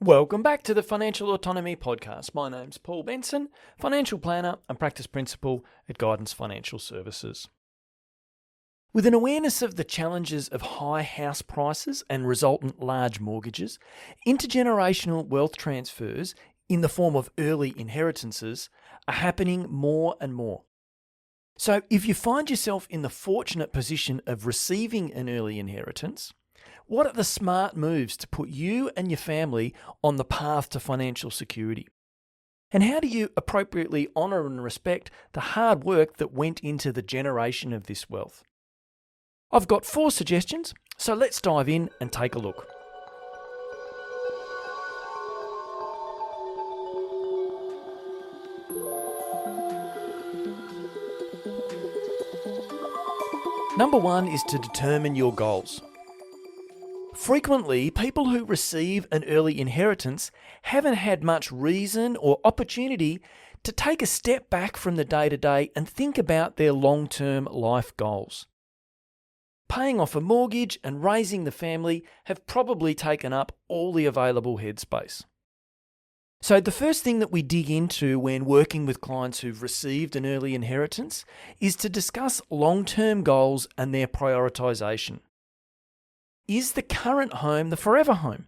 Welcome back to the Financial Autonomy Podcast. My name's Paul Benson, financial planner and practice principal at Guidance Financial Services. With an awareness of the challenges of high house prices and resultant large mortgages, intergenerational wealth transfers in the form of early inheritances are happening more and more. So if you find yourself in the fortunate position of receiving an early inheritance, what are the smart moves to put you and your family on the path to financial security? And how do you appropriately honour and respect the hard work that went into the generation of this wealth? I've got 4 suggestions, so let's dive in and take a look. Number 1 is to determine your goals. Frequently, people who receive an early inheritance haven't had much reason or opportunity to take a step back from the day-to-day and think about their long-term life goals. Paying off a mortgage and raising the family have probably taken up all the available headspace. So the first thing that we dig into when working with clients who've received an early inheritance is to discuss long-term goals and their prioritisation. Is the current home the forever home?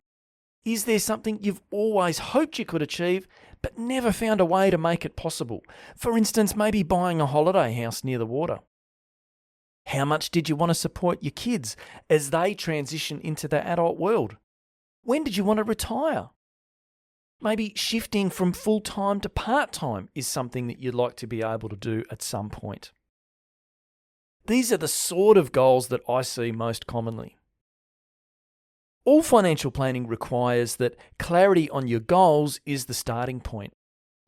Is there something you've always hoped you could achieve but never found a way to make it possible? For instance, maybe buying a holiday house near the water. How much did you want to support your kids as they transition into the adult world? When did you want to retire? Maybe shifting from full-time to part-time is something that you'd like to be able to do at some point. These are the sort of goals that I see most commonly. All financial planning requires that clarity on your goals is the starting point.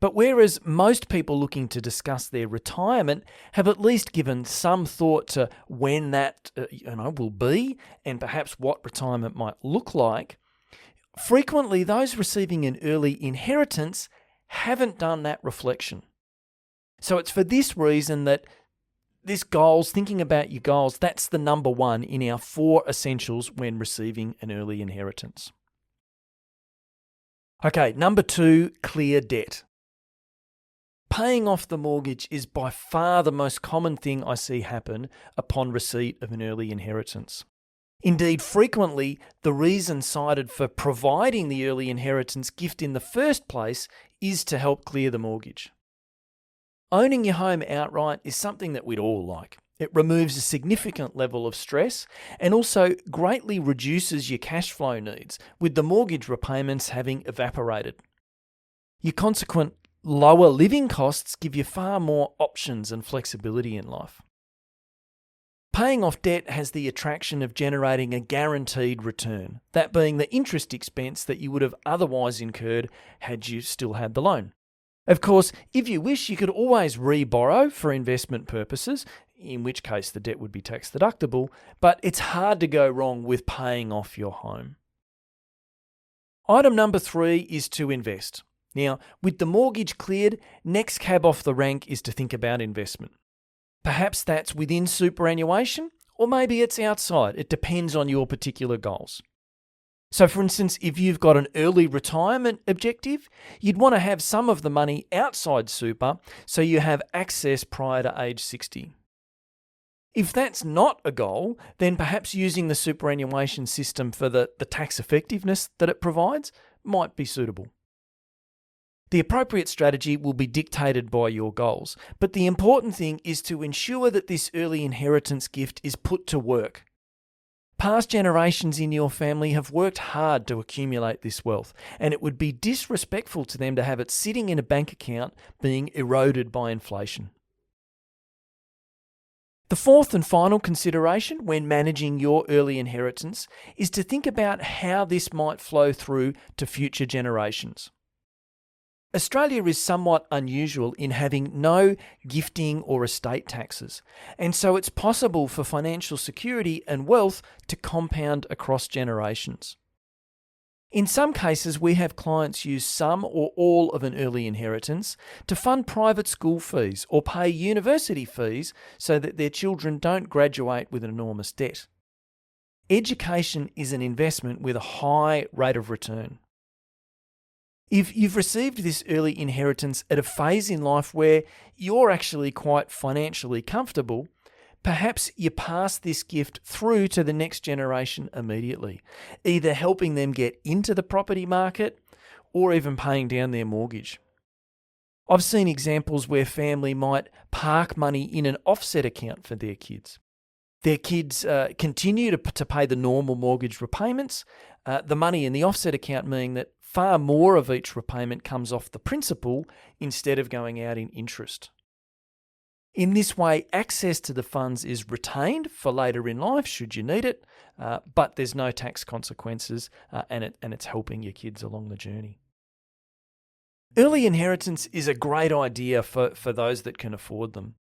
But whereas most people looking to discuss their retirement have at least given some thought to when that will be and perhaps what retirement might look like, frequently those receiving an early inheritance haven't done that reflection. So it's for this reason that thinking about your goals, that's the number 1 in our 4 essentials when receiving an early inheritance. Okay, number 2, clear debt. Paying off the mortgage is by far the most common thing I see happen upon receipt of an early inheritance. Indeed, frequently, the reason cited for providing the early inheritance gift in the first place is to help clear the mortgage. Owning your home outright is something that we'd all like. It removes a significant level of stress and also greatly reduces your cash flow needs, with the mortgage repayments having evaporated. Your consequent lower living costs give you far more options and flexibility in life. Paying off debt has the attraction of generating a guaranteed return, that being the interest expense that you would have otherwise incurred had you still had the loan. Of course, if you wish, you could always re-borrow for investment purposes, in which case the debt would be tax deductible, but it's hard to go wrong with paying off your home. Item number 3 is to invest. Now, with the mortgage cleared, next cab off the rank is to think about investment. Perhaps that's within superannuation, or maybe it's outside. It depends on your particular goals. So for instance, if you've got an early retirement objective, you'd want to have some of the money outside super so you have access prior to age 60. If that's not a goal, then perhaps using the superannuation system for the tax effectiveness that it provides might be suitable. The appropriate strategy will be dictated by your goals, but the important thing is to ensure that this early inheritance gift is put to work. Past generations in your family have worked hard to accumulate this wealth, and it would be disrespectful to them to have it sitting in a bank account being eroded by inflation. The 4th and final consideration when managing your early inheritance is to think about how this might flow through to future generations. Australia is somewhat unusual in having no gifting or estate taxes, and so it's possible for financial security and wealth to compound across generations. In some cases, we have clients use some or all of an early inheritance to fund private school fees or pay university fees so that their children don't graduate with an enormous debt. Education is an investment with a high rate of return. If you've received this early inheritance at a phase in life where you're actually quite financially comfortable, perhaps you pass this gift through to the next generation immediately, either helping them get into the property market or even paying down their mortgage. I've seen examples where family might park money in an offset account for their kids. Their kids continue to pay the normal mortgage repayments, the money in the offset account meaning that far more of each repayment comes off the principal instead of going out in interest. In this way, access to the funds is retained for later in life should you need it, but there's no tax consequences and it's helping your kids along the journey. Early inheritance is a great idea for those that can afford them.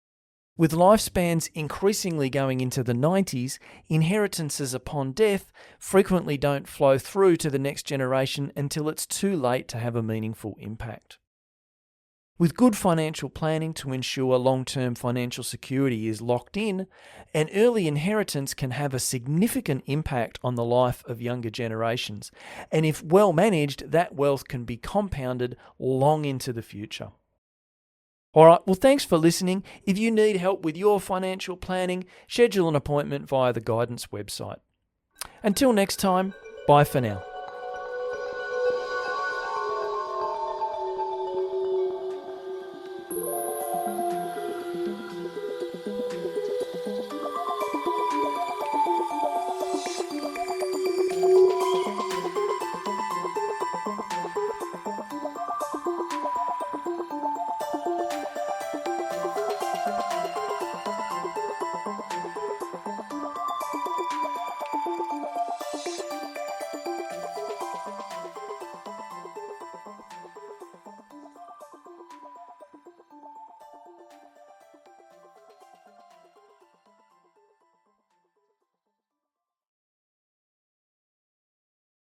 With lifespans increasingly going into the 90s, inheritances upon death frequently don't flow through to the next generation until it's too late to have a meaningful impact. With good financial planning to ensure long-term financial security is locked in, an early inheritance can have a significant impact on the life of younger generations, and if well managed, that wealth can be compounded long into the future. All right, well, thanks for listening. If you need help with your financial planning, schedule an appointment via the guidance website. Until next time, bye for now.